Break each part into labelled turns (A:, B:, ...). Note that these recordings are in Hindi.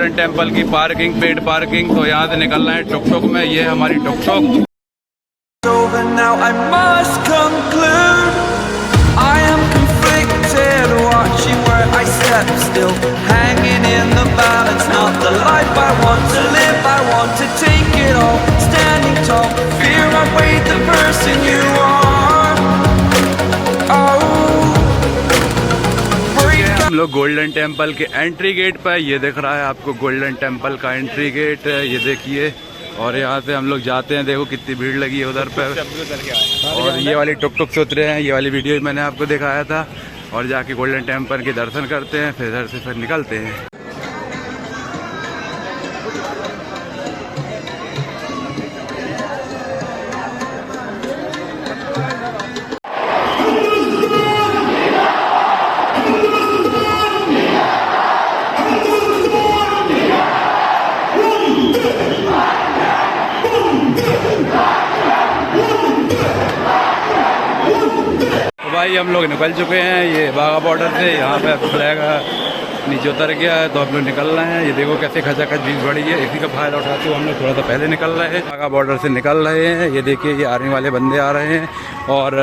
A: गोल्डन टेम्पल की पार्किंग, पेड पार्किंग। तो यहाँ से निकलना है टुक टुक में, ये हमारी टुक टुक।
B: Now I must conclude I am conflicted, watching where I step still, hanging in the balance, not the life I want to live. I want to take it all, standing tall, fear I weighed the person you are.
A: हम लोग गोल्डन टेम्पल के एंट्री गेट पर, ये दिख रहा है आपको गोल्डन टेम्पल का एंट्री गेट, ये देखिए। और यहाँ से हम लोग जाते हैं, देखो कितनी भीड़ लगी है उधर पे। और ये वाली टुक टुक से उतरे हैं, ये वाली वीडियो मैंने आपको दिखाया था। और जाके गोल्डन टेम्पल के दर्शन करते हैं, फिर इधर से फिर निकलते हैं। भाई हम लोग निकल चुके हैं ये बाघा बॉर्डर से। यहाँ पे फ्लैग नीचे उतर गया है, तो हम लोग निकल रहे हैं। ये देखो कैसे खचाखच भीड़ बढ़ी है, इसी का फायदा उठाते हुए हम लोग थोड़ा सा पहले निकल रहे हैं। बाघा बॉर्डर से निकल रहे हैं, ये देखिए ये आर्मी वाले बंदे आ रहे हैं। और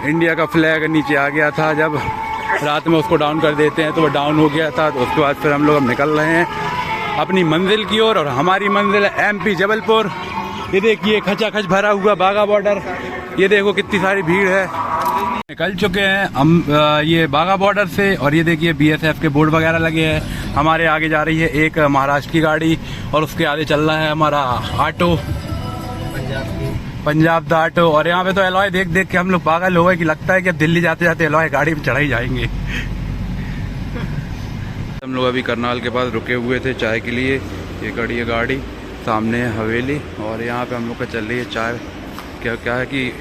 A: इंडिया का फ्लैग नीचे आ गया था, जब रात में उसको डाउन कर देते हैं तो वो डाउन हो गया था। तो उसके बाद फिर हम लोग अब निकल रहे हैं अपनी मंजिल की ओर। और हमारी मंजिल है MP जबलपुर। ये देखिए खचाखच भरा हुआ बाघा बॉर्डर, ये देखो कितनी सारी भीड़ है। निकल चुके हैं हम ये बाघा बॉर्डर से। और ये देखिए BSF के बोर्ड वगैरह लगे हैं। हमारे आगे जा रही है एक महाराष्ट्र की गाड़ी, और उसके आगे चल रहा है हमारा ऑटो, पंजाब दा ऑटो। और यहाँ पे तो एलॉय देख देख के हम लोग पागल हो गए कि लगता है कि अब दिल्ली जाते जाते एलॉय गाड़ी में चढ़ा ही जाएंगे। हम लोग अभी करनाल के पास रुके हुए थे चाय के लिए। ये खड़ी है गाड़ी, सामने है हवेली। और यहाँ पे हम लोग का चल रही है चाय। क्या है कि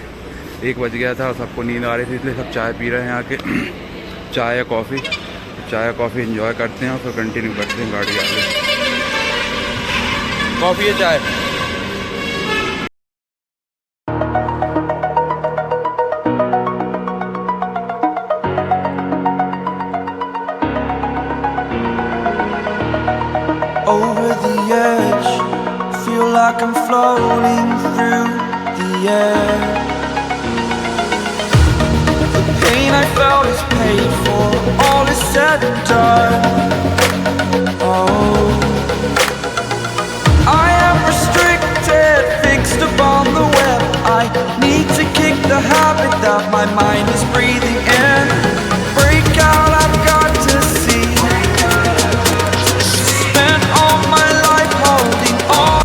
A: 1 बज गया था और सबको नींद आ रही थी, इसलिए सब चाय पी रहे हैं यहाँ के। चाय या कॉफ़ी, चाय या कॉफ़ी एंजॉय करते हैं और फिर कंटिन्यू करते हैं गाड़ी आगे। कॉफ़ी या चाय?
B: Over the edge, feel like I'm floating through the air. The pain I felt is paid for, all is said and done. Oh, I am restricted, fixed upon the web. I need to kick the habit that my mind is breathing in. Break out, I've got to see. Spent all my life holding on.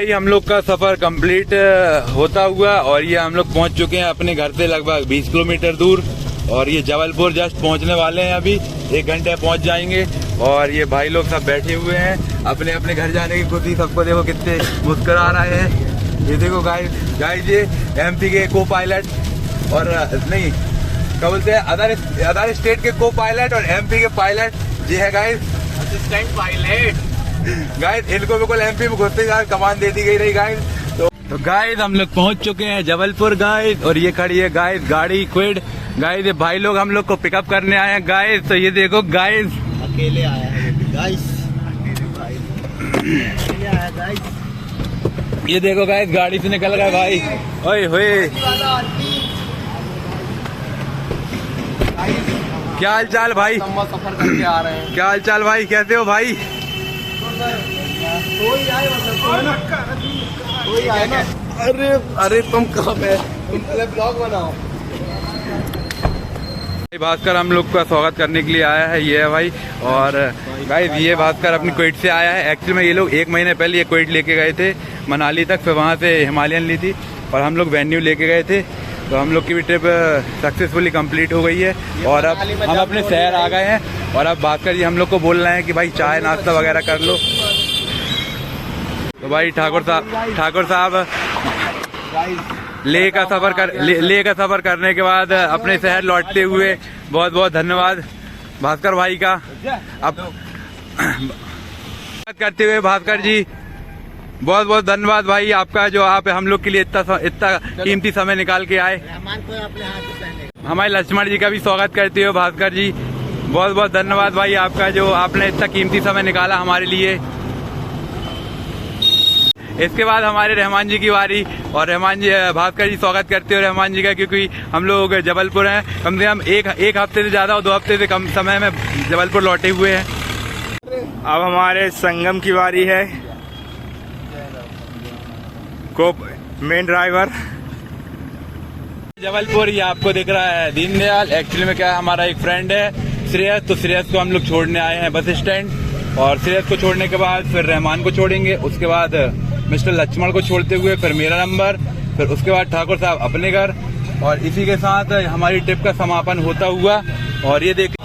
A: हम लोग का सफर कंप्लीट होता हुआ, और ये हम लोग पहुंच चुके हैं अपने घर से लगभग 20 किलोमीटर दूर। और ये जबलपुर जस्ट पहुंचने वाले हैं, अभी 1 घंटे पहुंच जाएंगे। और ये भाई लोग सब बैठे हुए हैं अपने अपने घर जाने की खुशी। सबको देखो कितने मुस्कुरा रहे हैं। ये देखो गाइस ये MP के को पायलट, और नहीं क्या बोलते हैं अदर स्टेट के को पायलट और MP के पायलट। ये है गाइस असिस्टेंट पायलट। गाइस इनको बिल्कुल एमपी में घुसते ही कमान दे दी गई रही गाइस। तो गाइस हम लोग पहुंच चुके हैं जबलपुर गाइस, और ये खड़ी है गाइस गाड़ी क्विड गाइस। ये भाई लोग हम लोग को पिकअप करने आए हैं गाइस। तो ये देखो गाइस,
C: अकेले आया है गाइस, अकेले आया गाइस।
A: ये देखो गाइस गाड़ी से निकल गए भाई। ओए होए, क्या हाल चाल भाई?
C: सफर करके आ रहे हैं।
A: क्या हाल चाल भाई, कैसे हो भाई?
C: अरे अरे तुम कहाँ पे? तुम पहले ब्लॉग बनाओ।
A: भास्कर हम लोग का स्वागत करने के लिए आया है, ये है भाई। और गाइस ये भास्कर अपनी क्वेट से आया है। एक्चुअली में ये लोग 1 महीने पहले ये क्वेट लेके गए थे मनाली तक, फिर वहाँ से हिमालयन ली थी और हम लोग वेन्यू लेके गए थे। तो हम लोग की भी ट्रिप सक्सेसफुली कंप्लीट हो गई है और अब हम अपने शहर आ गए हैं। और अब भास्कर जी हम लोग को बोल रहे हैं कि भाई चाय नाश्ता वगैरह कर लो। तो भाई ठाकुर साहब लेह का सफर करने के बाद अपने शहर लौटते हुए बहुत बहुत धन्यवाद भास्कर भाई का। अब बात करते हुए भास्कर जी बहुत बहुत धन्यवाद भाई आपका, जो आप हम लोग के लिए इतना कीमती समय निकाल के आए। हमारे लक्ष्मण जी का भी स्वागत करते हुए भास्कर जी बहुत बहुत धन्यवाद भाई आपका, जो आपने इतना कीमती समय निकाला हमारे लिए। इसके बाद हमारे रहमान जी की बारी, और रहमान जी भास्कर जी स्वागत करते हुए रहमान जी का, क्योंकि हम लोग जबलपुर हैं, कम से कम एक हफ्ते से ज्यादा और 2 हफ्ते से कम समय में जबलपुर लौटे हुए हैं।
D: अब हमारे संगम की बारी है। को मेन ड्राइवर
A: जबलपुर ये आपको दिख रहा है दीनदयाल। एक्चुअली में क्या है, हमारा एक फ्रेंड है श्रेयस, तो श्रेयस को हम लोग छोड़ने आए हैं बस स्टैंड। और श्रेयस को छोड़ने के बाद फिर रहमान को छोड़ेंगे, उसके बाद मिस्टर लक्ष्मण को छोड़ते हुए फिर मेरा नंबर, फिर उसके बाद ठाकुर साहब अपने घर। और इसी के साथ हमारी ट्रिप का समापन होता हुआ। और ये देख